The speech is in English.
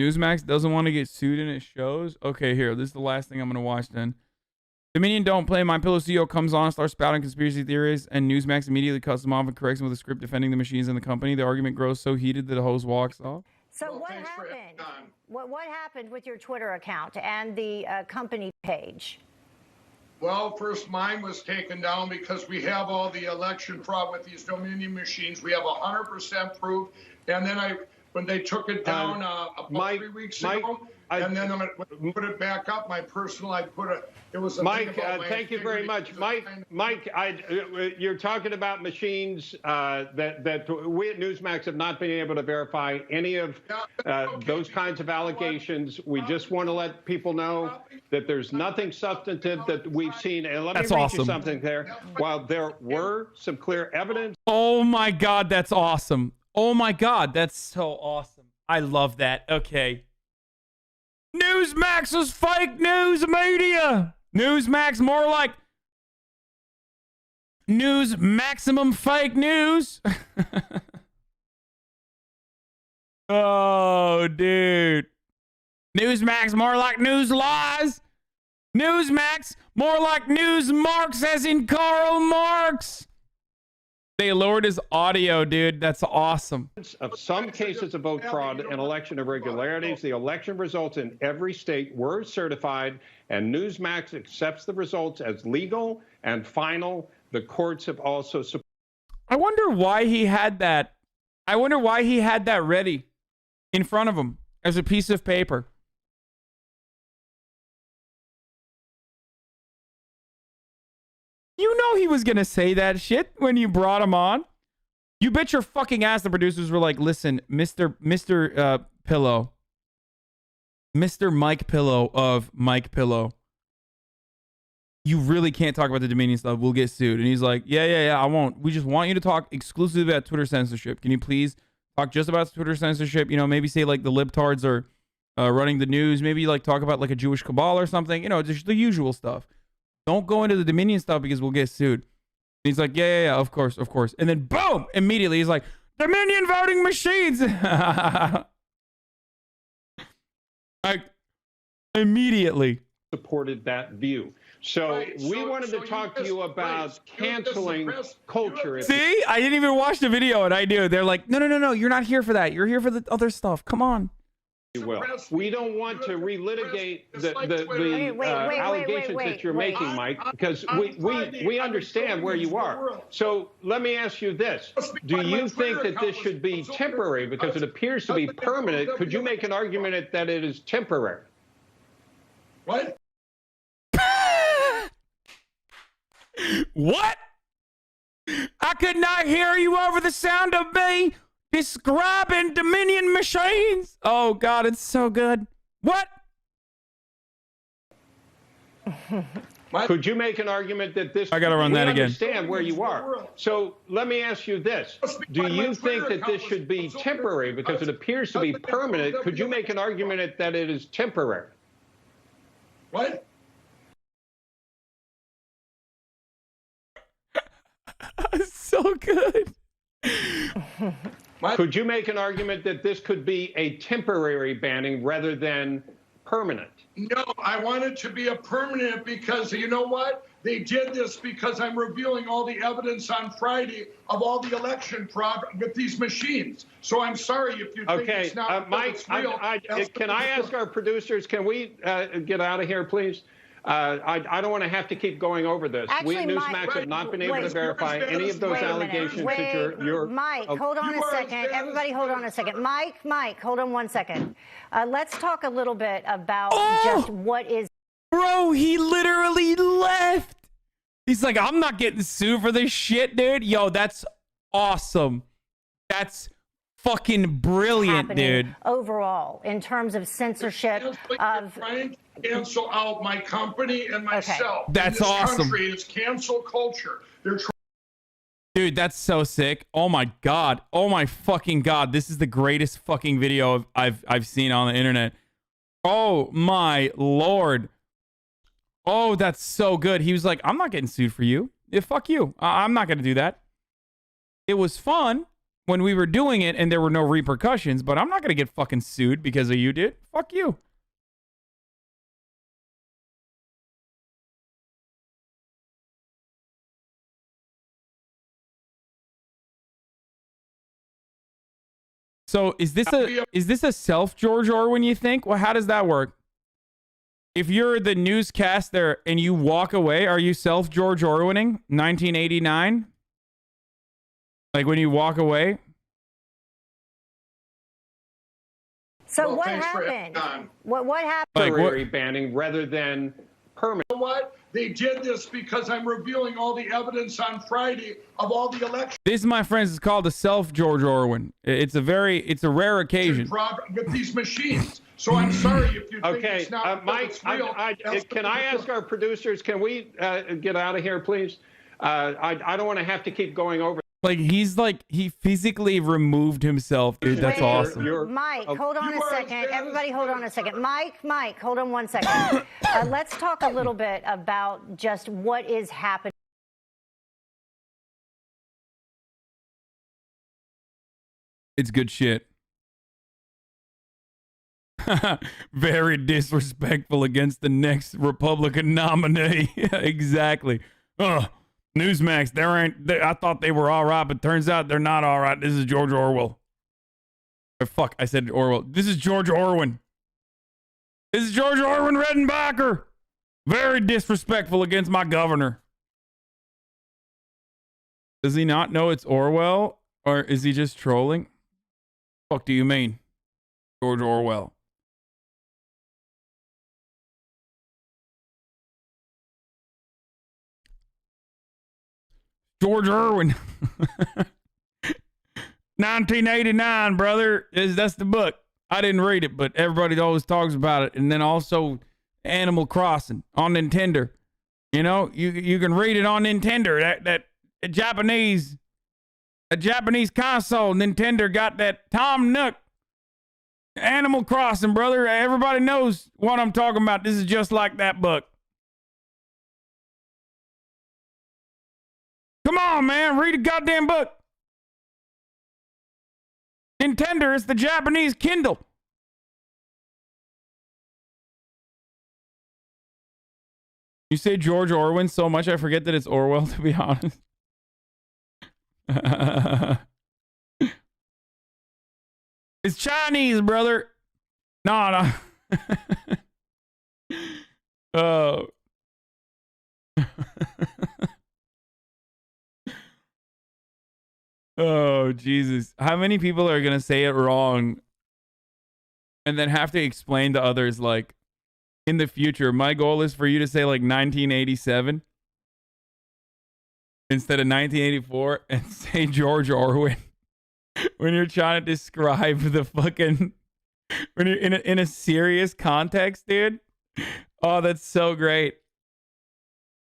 Newsmax doesn't want to get sued in its shows. Okay, here. This is the last thing I'm going to watch then. Dominion Don't Play. My Pillow CEO comes on, starts spouting conspiracy theories, and Newsmax immediately cuts him off and corrects him with a script defending the machines and the company. The argument grows so heated that the host walks off. So what happened? What happened with your Twitter account and the company page? Well, first mine was taken down because we have all the election fraud with these Dominion machines. We have 100% proof. And then when they took it down about 3 weeks ago, and then when I put it back up, my personal, it was a Mike, thank you very much. Mike, you're talking about machines that we at Newsmax have not been able to verify any of those kinds of allegations. We just want to let people know that there's nothing substantive that we've seen. And let me read you something there. While there were some clear evidence. Oh my God, that's awesome. Oh my God, that's so awesome. I love that. Okay. Newsmax is fake news media. Newsmax more like news maximum fake news. Oh, dude. Newsmax more like news lies. Newsmax more like news marks as in Karl Marx. They lowered his audio, dude. That's awesome. Of some cases of vote fraud and election irregularities, the election results in every state were certified, and Newsmax accepts the results as legal and final. The courts have also supported. I wonder why he had that. I wonder why he had that ready in front of him as a piece of paper. You know he was going to say that shit when you brought him on. You bet your fucking ass the producers were like, listen, Mr. Pillow. Mr. Mike Pillow of Mike Pillow. You really can't talk about the Dominion stuff. We'll get sued. And he's like, yeah, I won't. We just want you to talk exclusively about Twitter censorship. Can you please talk just about Twitter censorship? You know, maybe say like the libtards are running the news. Maybe like talk about like a Jewish cabal or something. You know, just the usual stuff. Don't go into the Dominion stuff because we'll get sued. He's like, yeah, of course. And then boom, immediately he's like, Dominion voting machines. Like, immediately. Supported that view. So we wanted to talk to you about canceling culture. See, I didn't even watch the video and I knew. They're like, no, you're not here for that. You're here for the other stuff. Come on. Well, we don't want to relitigate the allegations that you're making, Mike, because we understand where you are. So let me ask you this. Do you think that this should be temporary because it appears to be permanent? Could you make an argument that it is temporary? What? What? I could not hear you over the sound of me describing Dominion machines. Oh, God, it's so good. What? Could you make an argument that this... I got to run that again. Understand where you are. So let me ask you this. Do you think that this should be temporary because it appears to be permanent? Could you make an argument that it is temporary? What? So good. Could you make an argument that this could be a temporary banning rather than permanent? No, I want it to be a permanent because you know what? They did this because I'm revealing all the evidence on Friday of all the election fraud with these machines. So I'm sorry if you think it's not Mike, it's real. Can I ask our producers, can we get out of here, please? I don't want to have to keep going over this. Actually, we at Newsmax have not been able to verify any of those allegations that you're... Mike, hold on a second. Everybody hold on a second. Mike, hold on 1 second. Let's talk a little bit about just what is... Bro, he literally left. He's like, I'm not getting sued for this shit, dude. Yo, that's awesome. That's fucking brilliant, dude. Overall, in terms of censorship of... Cancel out my company and myself. Okay. That's awesome. Country, it's cancel culture. Dude, that's so sick. Oh my God. Oh my fucking God. This is the greatest fucking video I've seen on the internet. Oh my Lord. Oh, that's so good. He was like, I'm not getting sued for you. Yeah, fuck you. I'm not going to do that. It was fun when we were doing it and there were no repercussions, but I'm not going to get fucking sued because of you, dude. Fuck you. So is this a self George Orwin, you think? Well, how does that work? If you're the newscaster and you walk away, are you self George Orwinning 1989? Like when you walk away? So Well, what thanks for happened? having on. What happened? Like Temporary banning rather than permanent. You know what? They did this because I'm revealing all the evidence on Friday of all the election This, my friends, is called a self George Orwin. It's a rare occasion. fraud with these machines. So I'm sorry if you think Okay, it's not Mike, it's real. can I ask our producers, can we get out of here, please? I don't want to have to keep going over. Like he physically removed himself, dude. That's Wait, awesome. Mike, hold on a You are second. as bad Everybody, as- hold on a second. Mike, hold on one second. Let's talk a little bit about just what is happening. It's good shit. Very disrespectful against the next Republican nominee. Exactly. Newsmax, I thought they were all right, but turns out they're not all right. This is George Orwell. Fuck, I said Orwell. This is George Orwin. This is George Orwin Redenbacher. Very disrespectful against my governor. Does he not know it's Orwell? Or is he just trolling? Fuck do you mean? George Orwell. George Irwin. 1989, brother. That's the book. I didn't read it, but everybody always talks about it. And then also Animal Crossing on Nintendo. You know, you can read it on Nintendo. That Japanese console. Nintendo got that Tom Nook. Animal Crossing, brother. Everybody knows what I'm talking about. This is just like that book. Come on, man. Read a goddamn book. Nintendo is the Japanese Kindle. You say George Orwin so much, I forget that it's Orwell, to be honest. It's Chinese, brother. No. Oh. Oh, Jesus. How many people are going to say it wrong and then have to explain to others, like, in the future, my goal is for you to say, like, 1987 instead of 1984 and say George Orwin when you're trying to describe the fucking, when you're in a serious context, dude. Oh, that's so great.